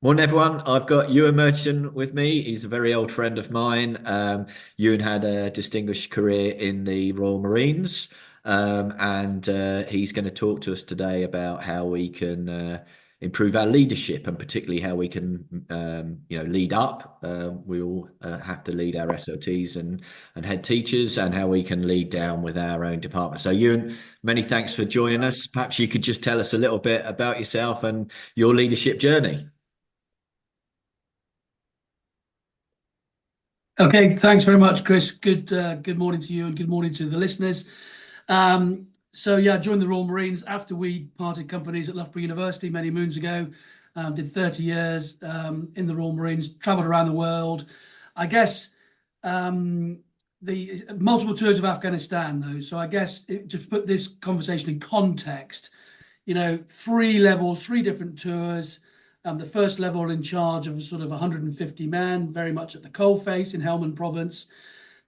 Morning, everyone. I've got Ewen Murchison with me. He's a very old friend of mine. Ewan had a distinguished career in the Royal Marines, and he's going to talk to us today about how we can improve our leadership, and particularly how we can, lead up. We all have to lead our SOTs and head teachers, and how we can lead down with our own department. So, Ewan, many thanks for joining us. Perhaps you could just tell us a little bit about yourself and your leadership journey. Okay, thanks very much, Chris. Good morning to you and good morning to the listeners. I joined the Royal Marines after we parted companies at Loughborough University many moons ago. Did 30 years in the Royal Marines, travelled around the world. I guess the multiple tours of Afghanistan, though. So I guess to put this conversation in context, three levels, three different tours. The first level in charge of sort of 150 men, very much at the coalface in Helmand Province.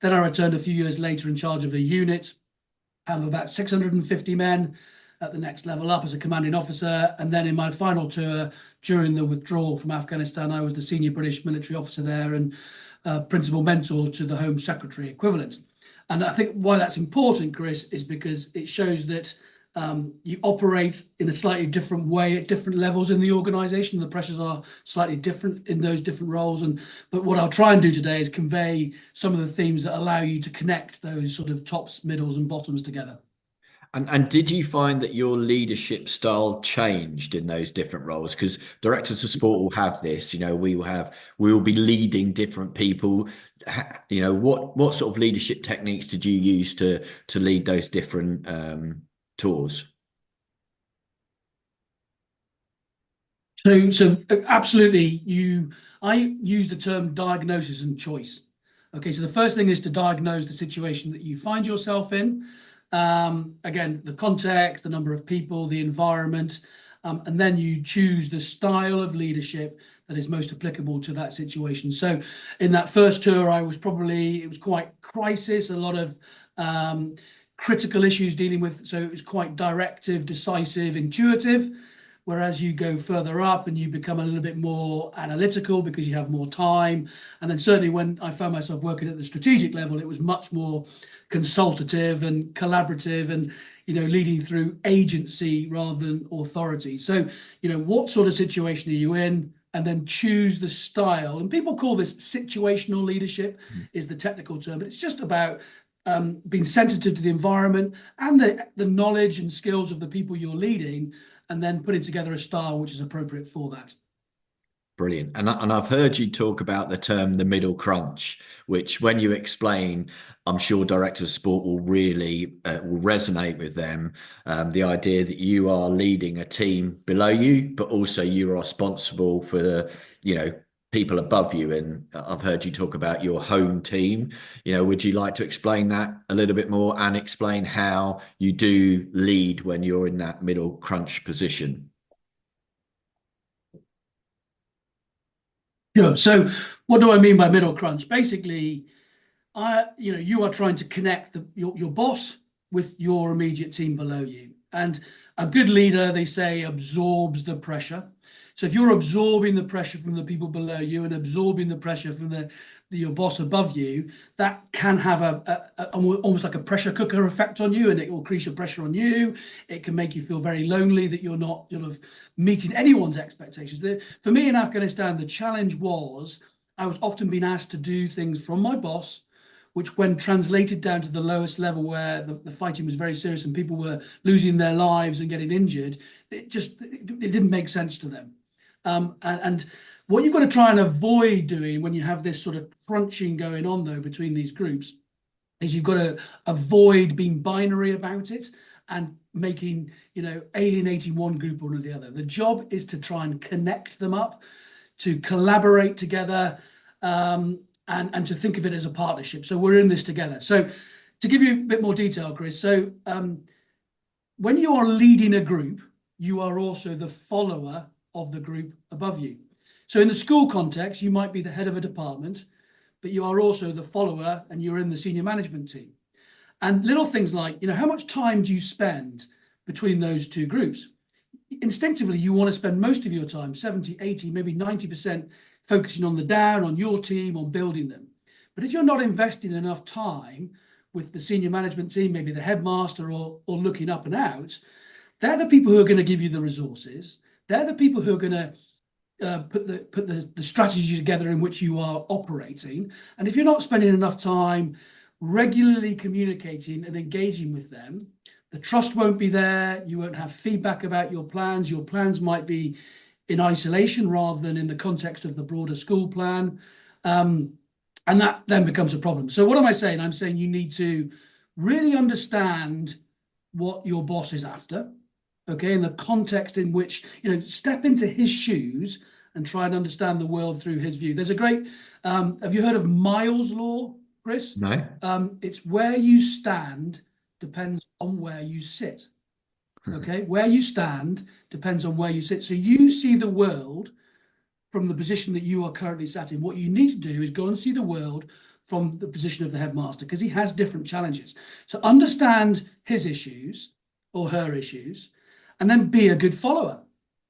Then I returned a few years later in charge of a unit of about 650 men at the next level up as a commanding officer. And then in my final tour during the withdrawal from Afghanistan, I was the senior British military officer there and principal mentor to the Home Secretary equivalent. And I think why that's important, Chris, is because it shows that you operate in a slightly different way at different levels in the organisation. The pressures are slightly different in those different roles. But what I'll try and do today is convey some of the themes that allow you to connect those sort of tops, middles, and bottoms together. And did you find that your leadership style changed in those different roles? Because directors of sport will have this, we will be leading different people. What sort of leadership techniques did you use to lead those different tours? So absolutely, I use the term diagnosis and choice. Okay, so the first thing is to diagnose the situation that you find yourself in. Again, the context, the number of people, the environment, and then you choose the style of leadership that is most applicable to that situation. So in that first tour, it was quite crisis, a lot of critical issues dealing with. So it was quite directive, decisive, intuitive. Whereas you go further up and you become a little bit more analytical because you have more time. And then certainly when I found myself working at the strategic level, it was much more consultative and collaborative and, leading through agency rather than authority. So, what sort of situation are you in? And then choose the style. And people call this situational leadership is the technical term, but it's just about being sensitive to the environment and the knowledge and skills of the people you're leading, and then putting together a style which is appropriate for that. Brilliant. And I've heard you talk about the term the middle crunch, which when you explain, I'm sure directors of sport will really will resonate with them. The idea that you are leading a team below you, but also you are responsible for people above you. And I've heard you talk about your home team. Would you like to explain that a little bit more and explain how you do lead when you're in that middle crunch position? Sure. So what do I mean by middle crunch? Basically, you are trying to connect your boss with your immediate team below you. And a good leader, they say, absorbs the pressure. So if you're absorbing the pressure from the people below you and absorbing the pressure from your boss above you, that can have almost like a pressure cooker effect on you, and it will increase your pressure on you. It can make you feel very lonely that you're not meeting anyone's expectations. For me in Afghanistan, the challenge was I was often being asked to do things from my boss, which when translated down to the lowest level where the fighting was very serious and people were losing their lives and getting injured, it didn't make sense to them. And what you've got to try and avoid doing when you have this sort of crunching going on, though, between these groups, is you've got to avoid being binary about it and alienating one group or the other. The job is to try and connect them up, to collaborate together, and to think of it as a partnership. So we're in this together. So to give you a bit more detail, Chris, so when you are leading a group, you are also the follower of the group above you. So in the school context, you might be the head of a department, but you are also the follower and you're in the senior management team. And little things like, how much time do you spend between those two groups? instinctively, you want to spend most of your time, 70, 80, maybe 90%, focusing on the down, on your team, on building them. But if you're not investing enough time with the senior management team, maybe the headmaster, or looking up and out, they're the people who are going to give you the resources. They're the people who are going to put the strategy together in which you are operating. And if you're not spending enough time regularly communicating and engaging with them, the trust won't be there. You won't have feedback about your plans. Your plans might be in isolation rather than in the context of the broader school plan. And that then becomes a problem. So what am I saying? I'm saying you need to really understand what your boss is after, okay, in the context in which, step into his shoes and try and understand the world through his view. There's a great, have you heard of Miles' law, Chris? No. It's where you stand depends on where you sit. Okay, where you stand depends on where you sit. So you see the world from the position that you are currently sat in. What you need to do is go and see the world from the position of the headmaster, because he has different challenges. So understand his issues or her issues, and then be a good follower.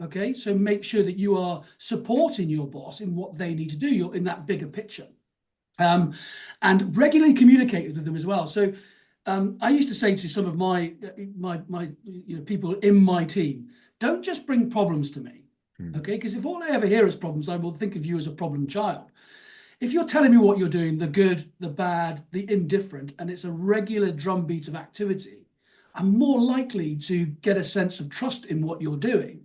Okay, so make sure that you are supporting your boss in what they need to do. You're in that bigger picture, and regularly communicate with them as well. So I used to say to some of my people in my team, don't just bring problems to me, okay? Because if all I ever hear is problems, I will think of you as a problem child. If you're telling me what you're doing, the good, the bad, the indifferent, and it's a regular drumbeat of activity, I'm more likely to get a sense of trust in what you're doing.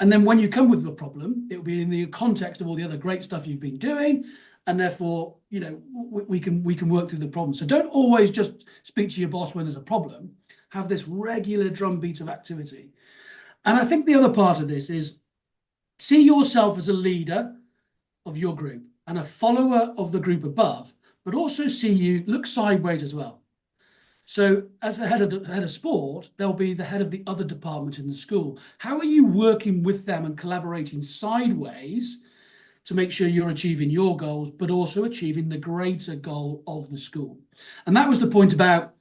And then when you come with a problem, it'll be in the context of all the other great stuff you've been doing. And therefore, we can work through the problem. So don't always just speak to your boss when there's a problem. Have this regular drumbeat of activity. And I think the other part of this is see yourself as a leader of your group and a follower of the group above, but also look sideways as well. So as the head of sport, there'll be the head of the other department in the school. How are you working with them and collaborating sideways to make sure you're achieving your goals, but also achieving the greater goal of the school? And that was the point about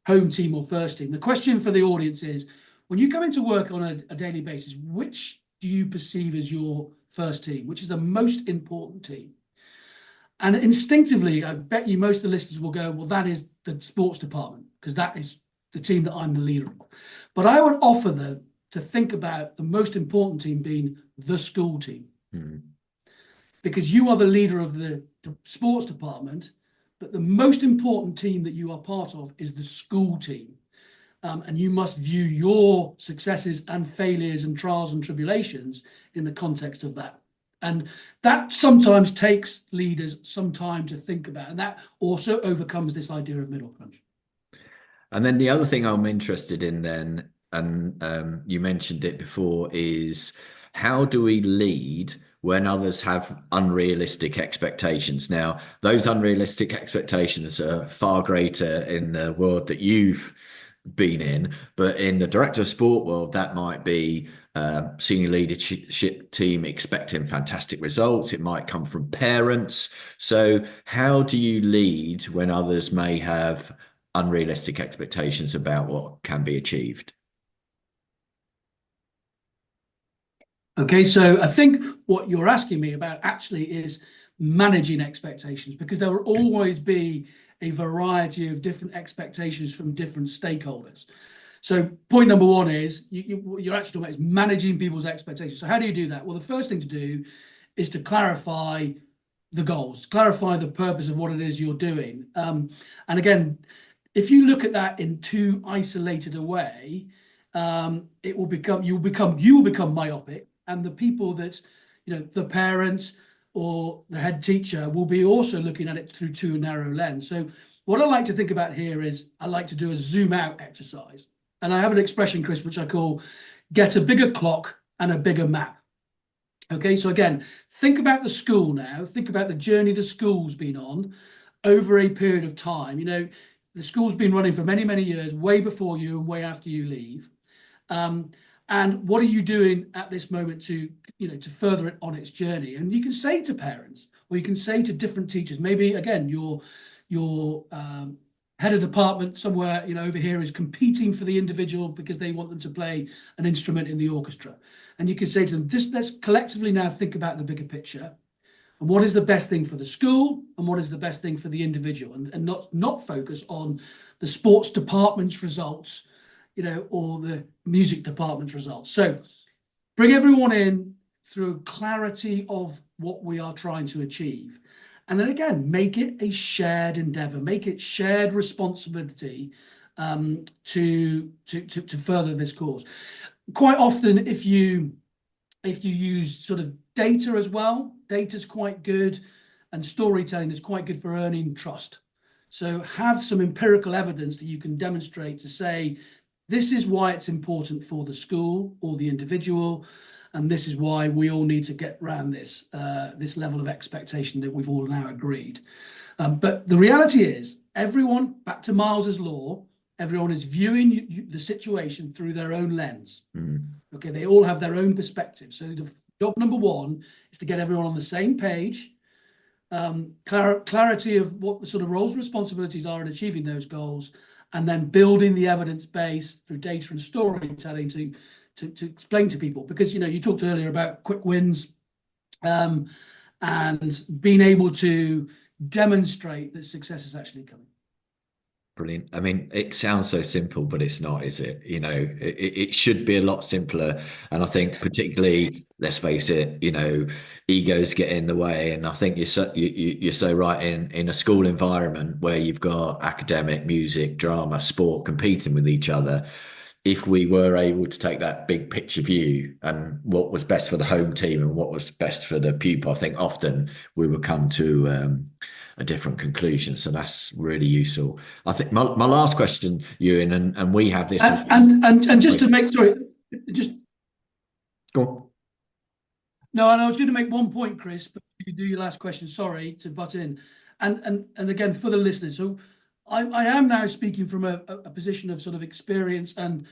home team or first team. The question for the audience is, when you come into work on a daily basis, which do you perceive as your first team? Which is the most important team? And instinctively, I bet you most of the listeners will go, well, that is the sports department, because that is the team that I'm the leader of. But I would offer them to think about the most important team being the school team. Because you are the leader of the sports department, but the most important team that you are part of is the school team. And you must view your successes and failures and trials and tribulations in the context of that. And that sometimes takes leaders some time to think about. And that also overcomes this idea of middle crunch. And then the other thing I'm interested in then, and you mentioned it before, is how do we lead when others have unrealistic expectations? Now, those unrealistic expectations are far greater in the world that you've been in, but in the director of sport world, that might be senior leadership team expecting fantastic results. It might come from parents. So how do you lead when others may have unrealistic expectations about what can be achieved? Okay, so I think what you're asking me about actually is managing expectations, because there will always be a variety of different expectations from different stakeholders. So point number one is you're actually talking about is managing people's expectations. So how do you do that? Well, the first thing to do is to clarify the goals, clarify the purpose of what it is you're doing. And again, if you look at that in too isolated a way, you will become myopic, and the people that, the parent or the head teacher will be also looking at it through too narrow lens. So what I like to think about here is I like to do a zoom out exercise. And I have an expression, Chris, which I call get a bigger clock and a bigger map. Okay, so again, think about the school now. Think about the journey the school's been on over a period of time. The school's been running for many, many years, way before you and way after you leave. And what are you doing at this moment to further it on its journey? And you can say to parents, or you can say to different teachers, maybe again, your head of department somewhere, over here is competing for the individual because they want them to play an instrument in the orchestra. And you can say to them, let's collectively now think about the bigger picture and what is the best thing for the school and what is the best thing for the individual, and not focus on the sports department's results, or the music department's results. So bring everyone in through clarity of what we are trying to achieve. And then again, make it a shared endeavor, make it shared responsibility to further this cause. Quite often, if you use sort of data as well, data's quite good, and storytelling is quite good for earning trust. So have some empirical evidence that you can demonstrate to say, this is why it's important for the school or the individual, and this is why we all need to get around this level of expectation that we've all now agreed. But the reality is, everyone, back to Miles's law, everyone is viewing the situation through their own lens. Okay, they all have their own perspective. So the job number one is to get everyone on the same page, clarity of what the sort of roles and responsibilities are in achieving those goals, and then building the evidence base through data and storytelling to explain to people. Because you talked earlier about quick wins, and being able to demonstrate that success is actually coming. Brilliant. I mean, it sounds so simple, but it's not, is it? It should be a lot simpler. And I think particularly, let's face it, egos get in the way. And I think you're so right in a school environment where you've got academic, music, drama, sport competing with each other. If we were able to take that big picture view and what was best for the home team and what was best for the pupil, I think often we would come to a different conclusion. So that's really useful. I think my last question, Ewan, and we have this. And just to make, sorry, just go on. No, and I was going to make one point, Chris, but you do your last question. Sorry to butt in, and again for the listeners. So I am now speaking from a position of sort of experience and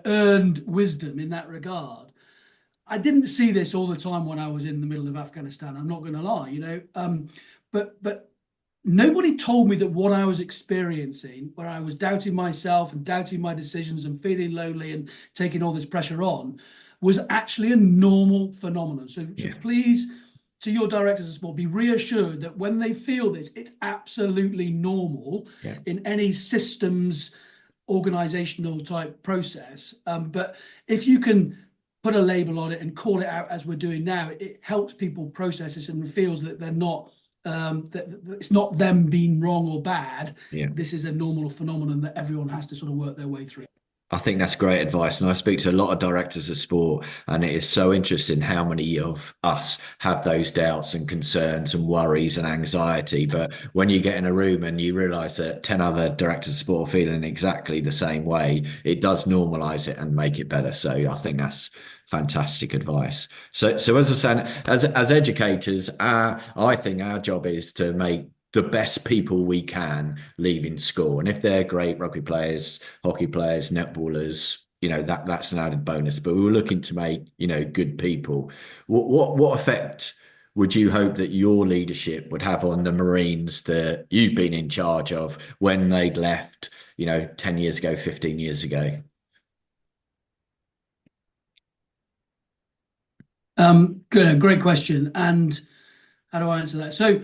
earned wisdom in that regard. I didn't see this all the time when I was in the middle of Afghanistan. I'm not going to lie, but nobody told me that what I was experiencing, where I was doubting myself and doubting my decisions and feeling lonely and taking all this pressure on, was actually a normal phenomenon. So please, to your directors of sport, be reassured that when they feel this, it's absolutely normal in any systems organizational type process. But if you can put a label on it and call it out as we're doing now, it helps people process this and feels that they're not, that it's not them being wrong or bad. This is a normal phenomenon that everyone has to sort of work their way through. I think that's great advice. And I speak to a lot of directors of sport, and it is so interesting how many of us have those doubts and concerns and worries and anxiety. But when you get in a room and you realise that 10 other directors of sport are feeling exactly the same way, it does normalise it and make it better. So I think that's fantastic advice. So as I was saying, as educators, I think our job is to make the best people we can leaving school. And if they're great rugby players, hockey players, netballers, that's an added bonus. But we were looking to make, good people. What effect would you hope that your leadership would have on the Marines that you've been in charge of when they'd left, 10 years ago, 15 years ago? Good, great question. And how do I answer that? So,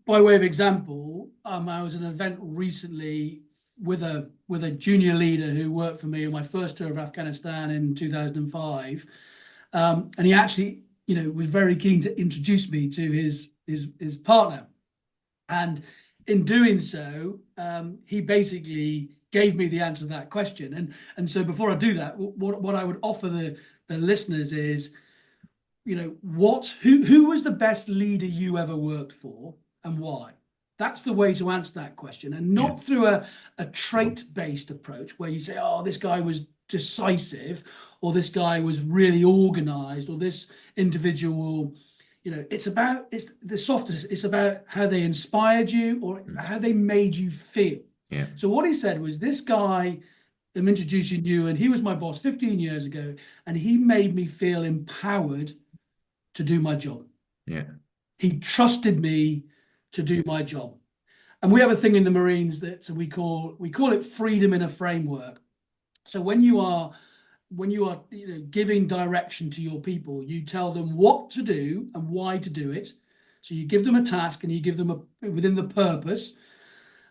by way of example, I was at an event recently with a junior leader who worked for me on my first tour of Afghanistan in 2005, and he actually, was very keen to introduce me to his partner, and in doing so, he basically gave me the answer to that question. And so before I do that, what I would offer the listeners is, who was the best leader you ever worked for? And why? That's the way to answer that question, and not through a trait-based approach where you say, oh, this guy was decisive, or this guy was really organized, or this individual, it's the softness. It's about how they inspired you or how they made you feel. So what he said was, this guy, I'm introducing you, and he was my boss 15 years ago, and he made me feel empowered to do my job. He trusted me to do my job. And we have a thing in the Marines that we call it freedom in a framework. So when you are giving direction to your people, you tell them what to do and why to do it. So you give them a task and you give them within the purpose,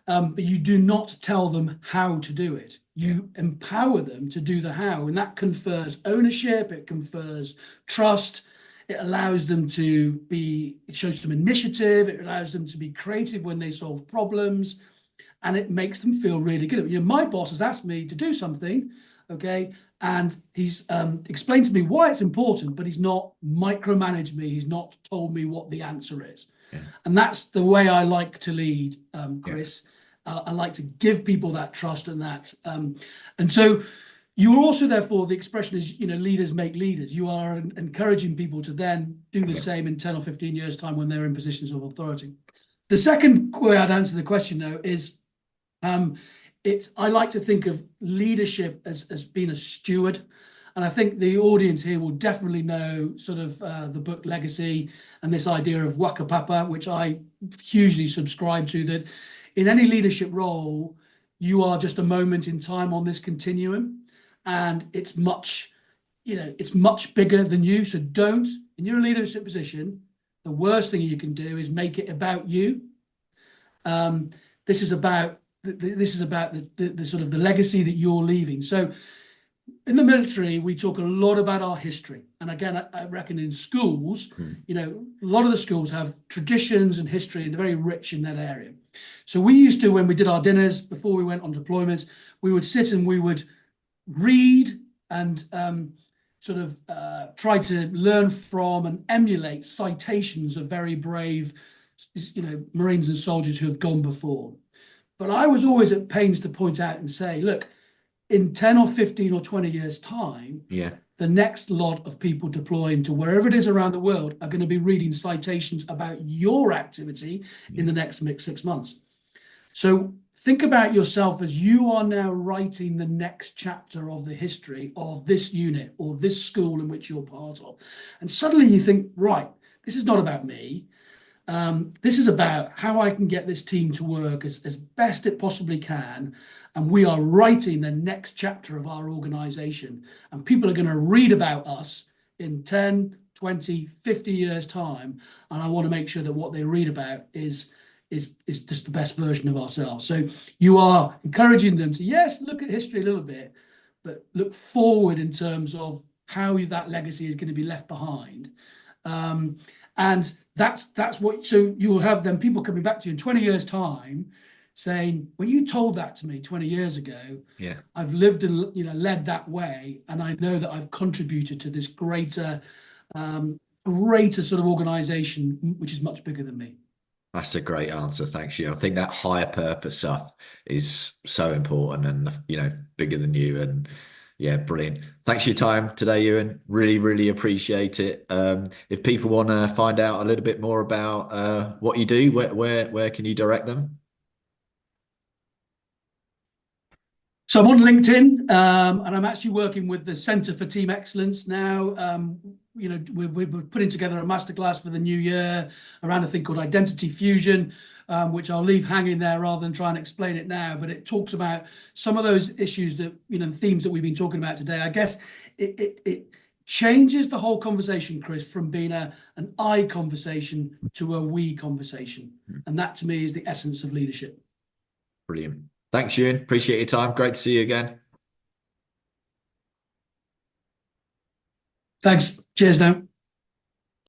but you do not tell them how to do it. You empower them to do the how, and that confers ownership, it confers trust, it allows them to it shows some initiative, it allows them to be creative when they solve problems, and it makes them feel really good. My boss has asked me to do something, okay, and he's explained to me why it's important, but he's not micromanaged me. He's not told me what the answer is. Yeah. And that's the way I like to lead, Chris. Yeah. I like to give people that trust and that. And so you are also, therefore, the expression is, leaders make leaders. You are encouraging people to then do the same in 10 or 15 years' time when they're in positions of authority. The second way I'd answer the question, though, is I like to think of leadership as being a steward. And I think the audience here will definitely know sort of the book Legacy and this idea of Waka Papa, which I hugely subscribe to, that in any leadership role, you are just a moment in time on this continuum. And it's much bigger than you. So in your leadership position, the worst thing you can do is make it about you. This is about the sort of the legacy that you're leaving. So in the military, we talk a lot about our history. And again, I reckon in schools, a lot of the schools have traditions and history, and they're very rich in that area. So we used to, when we did our dinners before we went on deployment, we would sit and we would read and try to learn from and emulate citations of very brave, Marines and soldiers who have gone before. But I was always at pains to point out and say, look, in 10 or 15 or 20 years' time, the next lot of people deploying to wherever it is around the world are going to be reading citations about your activity in the next 6 months. So think about yourself as you are now writing the next chapter of the history of this unit or this school in which you're part of. And suddenly you think, right, this is not about me. This is about how I can get this team to work as best it possibly can. And we are writing the next chapter of our organization. And people are going to read about us in 10, 20, 50 years' time. And I want to make sure that what they read about is just the best version of ourselves. So you are encouraging them to, yes, look at history a little bit, but look forward in terms of how that legacy is going to be left behind. And that's what, so you will have then people coming back to you in 20 years' time saying, well, you told that to me 20 years ago. Yeah, I've lived and led that way, and I know that I've contributed to this greater sort of organization, which is much bigger than me. That's a great answer. Thanks, you. I think that higher purpose stuff is so important and, bigger than you. And yeah, brilliant. Thanks for your time today, Ewan. Really, really appreciate it. If people want to find out a little bit more about what you do, where can you direct them? So I'm on LinkedIn, and I'm actually working with the Centre for Team Excellence now. We're putting together a masterclass for the new year around a thing called Identity Fusion, which I'll leave hanging there rather than try and explain it now. But it talks about some of those issues that, themes that we've been talking about today. I guess it changes the whole conversation, Chris, from being an I conversation to a we conversation. And that to me is the essence of leadership. Brilliant. Thanks, Ewan. Appreciate your time. Great to see you again. Thanks. Cheers now.